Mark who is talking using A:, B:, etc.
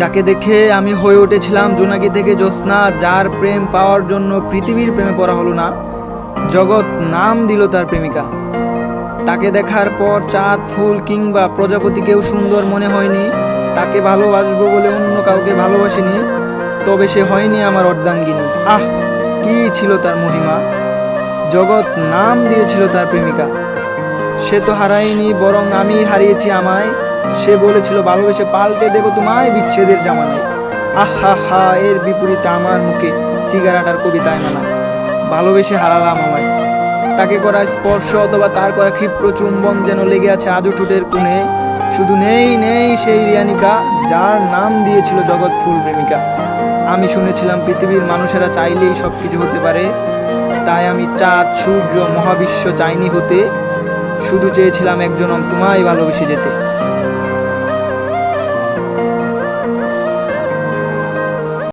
A: যাকে দেখে আমি হয়ে উঠেছিলাম জোনাকি থেকে জ্যোৎস্না, যার প্রেম পাওয়ার জন্য পৃথিবীর প্রেমে পড়া হলো না, জগৎ নাম দিল তার প্রেমিকা। তাকে দেখার পর চাঁদ, ফুল কিংবা প্রজাপতিকেও সুন্দর মনে হয়নি। তাকে ভালোবাসবো বলে অন্য কাউকে ভালোবাসিনি, তবে সে হয়নি আমার অর্ধাঙ্গিনী। আহ, কি ছিল তার মহিমা! জগৎ নাম দিয়েছিল তার প্রেমিকা। সে তো হারায়নি, বরং আমি হারিয়েছি আমায়। সে বলেছিল ভালোবেসে পাল্টে দেব তোমায় বিচ্ছেদের জামানায়। আহা হা, এর বিপরীতে আমার মুখে সিগারেট আর কবিতায় মানা। ভালোবেসে হারালাম আমায়। তাকে করা স্পর্শ অথবা তার করা ক্ষিপ্র চুম্বন যেন লেগে আছে আজও ঠোঁটের কোণে। শুধু নেই নেই সেই রিয়ানিকা, যার নাম দিয়েছিল জগৎ ফুল প্রেমিকা। আমি শুনেছিলাম পৃথিবীর মানুষেরা চাইলেই সব কিছু হতে পারে, তাই আমি চাঁদ, সূর্য, মহাবিশ্ব চাইনি হতে, শুধু চেয়েছিলাম একজন তোমায় ভালোবেসে যেতে।